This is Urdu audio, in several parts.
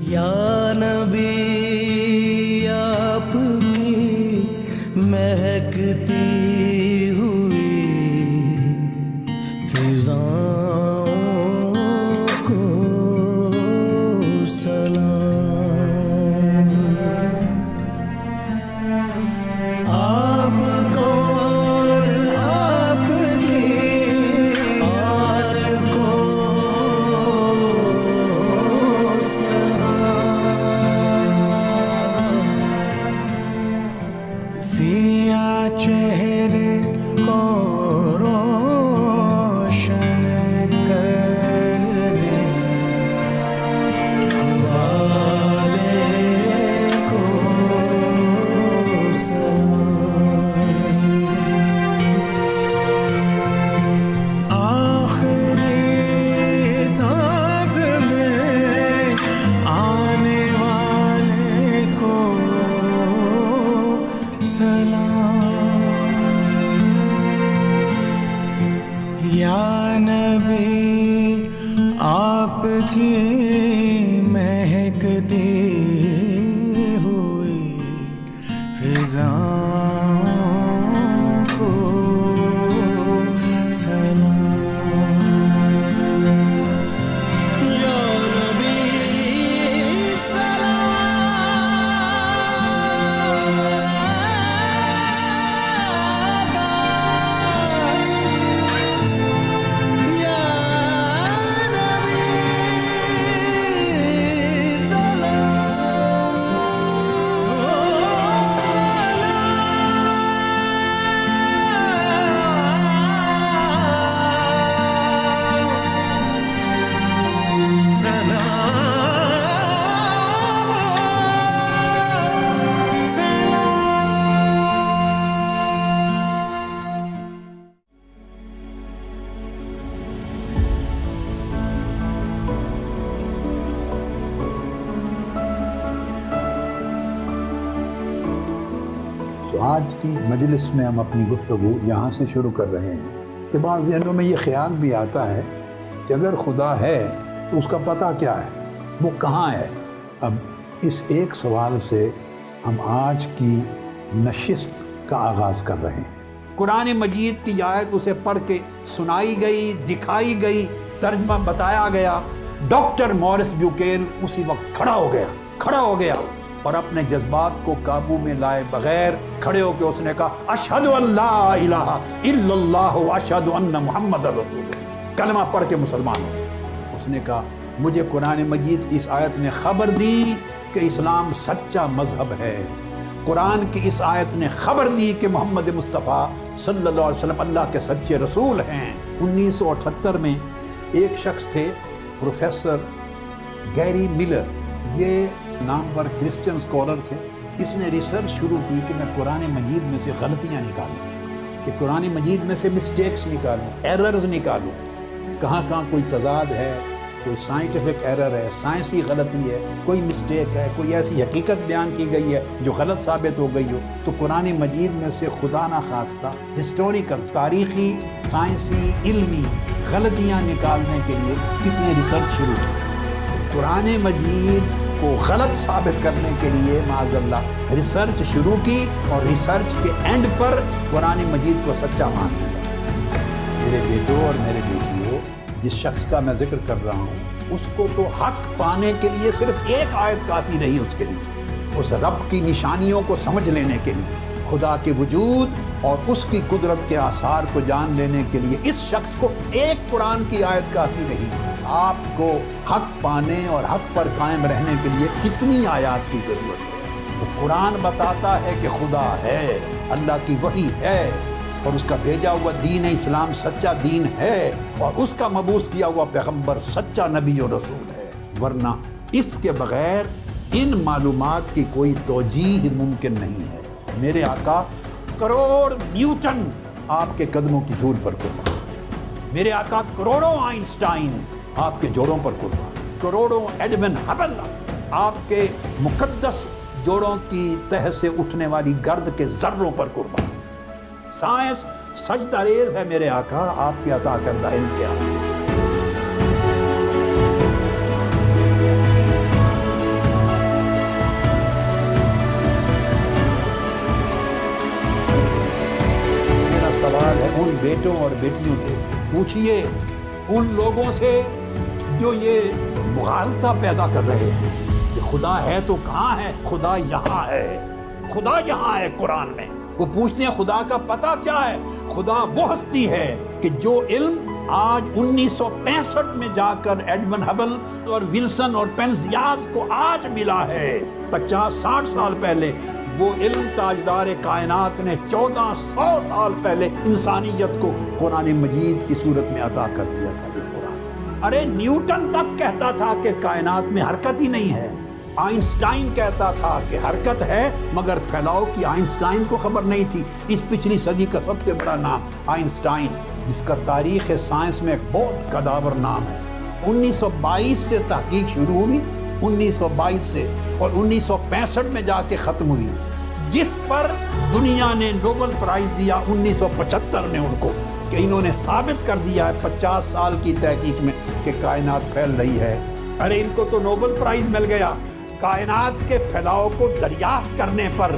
یا نبی آپ کی مہکتی ہوئی فضاؤں کو سلام، آپ کو آپ کی یار کو سلام، سیاہ چہرے کو روشن کرنے والے کو سلام، آخری ساز میں آنے والے کو سلام، یا نبی آپ کی مہکتی ہوئی فضاؤں کو سلام، یا نبی سلام علیکم، یا نبی سو آج کی مجلس میں ہم اپنی گفتگو یہاں سے شروع کر رہے ہیں کہ بعض ذہنوں میں یہ خیال بھی آتا ہے کہ اگر خدا ہے تو اس کا پتہ کیا ہے، وہ کہاں ہے۔ اب اس ایک سوال سے ہم آج کی نشست کا آغاز کر رہے ہیں۔ قرآن مجید کی آیت اسے پڑھ کے سنائی گئی، دکھائی گئی، ترجمہ بتایا گیا۔ ڈاکٹر مورس بیوکین اسی وقت کھڑا ہو گیا اور اپنے جذبات کو قابو میں لائے بغیر کھڑے ہو کے اس نے کہا اشہد ان لا الہ الا اللہ و اشہد ان محمد رسول اللہ، کلمہ پڑھ کے مسلمان ہو۔ اس نے کہا مجھے قرآن مجید کی اس آیت نے خبر دی کہ اسلام سچا مذہب ہے، قرآن کی اس آیت نے خبر دی کہ محمد مصطفیٰ صلی اللہ علیہ وسلم اللہ کے سچے رسول ہیں۔ 1978 میں ایک شخص تھے پروفیسر گیری ملر، یہ نامور کرسچن اسکالر تھے۔ اس نے ریسرچ شروع کی کہ میں قرآن مجید میں سے غلطیاں نکالوں، کہ قرآن مجید میں سے مسٹیکس نکالوں، ایررز نکالوں، کہاں کہاں کوئی تضاد ہے، کوئی سائنٹیفک ایرر ہے، سائنسی غلطی ہے، کوئی مسٹیک ہے، کوئی ایسی حقیقت بیان کی گئی ہے جو غلط ثابت ہو گئی ہو، تو قرآن مجید میں سے خدا نخواستہ ہسٹوریکل، تاریخی، سائنسی، علمی غلطیاں نکالنے کے لیے اس نے ریسرچ شروع کی۔ قرآن مجید کو غلط ثابت کرنے کے لیے معاذ اللہ ریسرچ شروع کی، اور ریسرچ کے اینڈ پر قرآن مجید کو سچا مان لیا۔ میرے بیٹوں اور میرے بیٹیوں، جس شخص کا میں ذکر کر رہا ہوں اس کو تو حق پانے کے لیے صرف ایک آیت کافی نہیں، اس کے لیے اس رب کی نشانیوں کو سمجھ لینے کے لیے، خدا کے وجود اور اس کی قدرت کے آثار کو جان لینے کے لیے اس شخص کو ایک قرآن کی آیت کافی نہیں۔ آپ کو حق پانے اور حق پر قائم رہنے کے لیے کتنی آیات کی ضرورت ہے؟ وہ قرآن بتاتا ہے کہ خدا ہے، اللہ کی وحی ہے، اور اس کا بھیجا ہوا دین اسلام سچا دین ہے، اور اس کا مبعوث کیا ہوا پیغمبر سچا نبی و رسول ہے، ورنہ اس کے بغیر ان معلومات کی کوئی توجیہ ممکن نہیں ہے۔ میرے آقا کروڑ نیوٹن آپ کے قدموں کی دھول پر قربان، میرے آقا کروڑوں آئنسٹائن آپ کے جوڑوں پر قربان، کروڑوں ایڈمن ہبل آپ کے مقدس جوڑوں کی تہ سے اٹھنے والی گرد کے ذروں پر قربان۔ سائنس سجدہ ریز ہے میرے آقا آپ کے عطا کردہ علم کے آگے۔ بیٹوں اور بیٹیوں سے پوچھئے ان لوگوں سے جو یہ مغالطہ پیدا کر رہے ہیں کہ خدا ہے تو کہاں ہے؟ خدا یہاں ہے، خدا یہاں ہے قرآن میں۔ وہ پوچھتے ہیں خدا کا پتہ کیا ہے؟ خدا وہ ہستی ہے کہ جو علم آج 1965 میں جا کر ایڈمن ہبل اور ولسن اور پینزیاز کو آج ملا ہے، 50-60 سال پہلے وہ علم تاجدار کائنات نے 1400 سال پہلے انسانیت کو قرآن مجید کی صورت میں عطا کر دیا تھا یہ قرآن۔ ارے نیوٹن تک کہتا تھا کہ کائنات میں حرکت ہی نہیں ہے، آئنسٹائن کہتا تھا کہ حرکت ہے مگر پھیلاؤ کی آئنسٹائن کو خبر نہیں تھی۔ اس پچھلی صدی کا سب سے بڑا نام آئنسٹائن، جس کا تاریخ سائنس میں ایک بہت قداور نام ہے۔ 1922 سے تحقیق شروع ہوئی، 1922 سے، اور 1965 میں جا کے ختم ہوئی، جس پر دنیا نے نوبل پرائز دیا 1975 میں ان کو، کہ انہوں نے ثابت کر دیا ہے 50 سال کی تحقیق میں کہ کائنات پھیل رہی ہے۔ ارے ان کو تو نوبل پرائز مل گیا کائنات کے پھیلاؤ کو دریافت کرنے پر،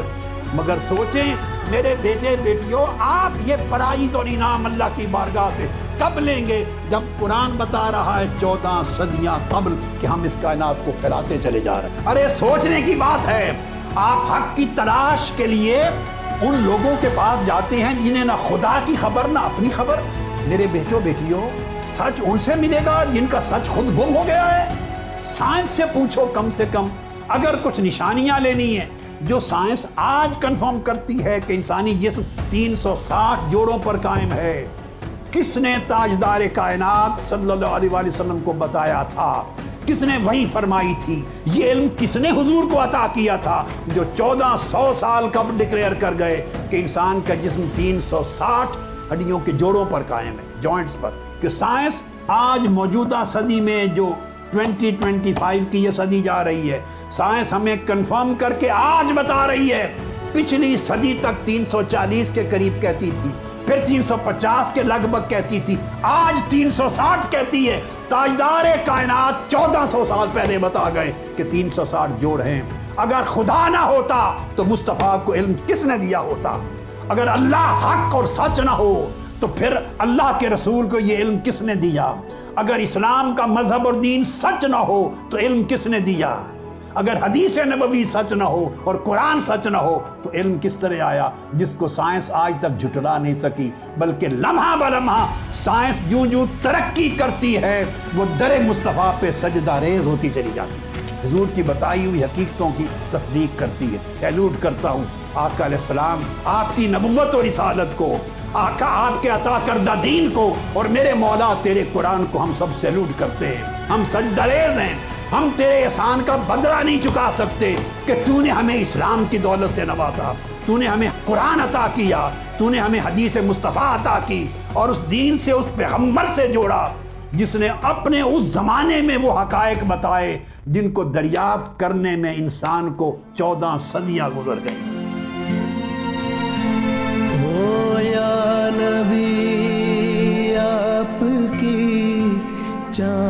مگر سوچیں میرے بیٹے بیٹیوں، آپ یہ پرائز اور انعام اللہ کی بارگاہ سے کب لیں گے جب قرآن بتا رہا ہے 14 صدیاں قبل کہ ہم اس کائنات کو پھیلاتے چلے جا رہے ہیں۔ ارے سوچنے کی بات ہے، آپ حق کی تلاش کے لیے ان لوگوں کے پاس جاتے ہیں جنہیں نہ خدا کی خبر نہ اپنی خبر۔ میرے بیٹوں بیٹیوں، سچ ان سے ملے گا جن کا سچ خود گم ہو گیا ہے۔ سائنس سے پوچھو کم سے کم، اگر کچھ نشانیاں لینی ہیں جو سائنس آج کنفرم کرتی ہے کہ انسانی جسم 360 جوڑوں پر قائم ہے، کس نے تاجدار کائنات صلی اللہ علیہ وآلہ وسلم کو بتایا تھا؟ کس نے وحی فرمائی تھی؟ یہ علم کس نے حضور کو عطا کیا تھا جو 1400 سال قبل ڈکلیئر کر گئے کہ انسان کا جسم 360 ہڈیوں کے جوڑوں پر قائم ہے، جوائنٹس پر؟ کہ سائنس آج موجودہ صدی میں جو 2025 کی یہ صدی جا رہی ہے، سائنس ہمیں کنفرم کر کے آج بتا رہی ہے، پچھلی صدی تک 340 کے قریب کہتی تھی، پھر 350 کے لگ بھگ کہتی تھی، آج 360 کہتی ہے۔ تاجدار کائنات 1400 سال پہلے بتا گئے کہ 360 جوڑ ہیں۔ اگر خدا نہ ہوتا تو مصطفیٰ کو علم کس نے دیا ہوتا؟ اگر اللہ حق اور سچ نہ ہو تو پھر اللہ کے رسول کو یہ علم کس نے دیا؟ اگر اسلام کا مذہب اور دین سچ نہ ہو تو علم کس نے دیا؟ اگر حدیث نبوی سچ نہ ہو اور قرآن سچ نہ ہو تو علم کس طرح آیا، جس کو سائنس آج تک جھٹلا نہیں سکی، بلکہ لمحہ بلمحہ سائنس جوں جوں ترقی کرتی ہے وہ در مصطفیٰ پہ سجدہ ریز ہوتی چلی جاتی ہے، حضور کی بتائی ہوئی حقیقتوں کی تصدیق کرتی ہے۔ سیلوٹ کرتا ہوں آقا علیہ السلام، آپ کی نبوت اور رسالت کو، آقا آپ کے عطا کردہ دین کو، اور میرے مولا تیرے قرآن کو ہم سب سیلوٹ کرتے ہیں۔ ہم سجدہ ریز ہیں، ہم تیرے احسان کا بدلہ نہیں چکا سکتے کہ تو نے ہمیں اسلام کی دولت سے نوازا، تو نے ہمیں قرآن عطا کیا، تو نے ہمیں حدیث مصطفیٰ عطا کی، اور اس دین سے، اس پیغمبر سے جوڑا جس نے اپنے اس زمانے میں وہ حقائق بتائے جن کو دریافت کرنے میں انسان کو 14 صدیاں گزر گئیں۔ یا نبی آپ کی چاند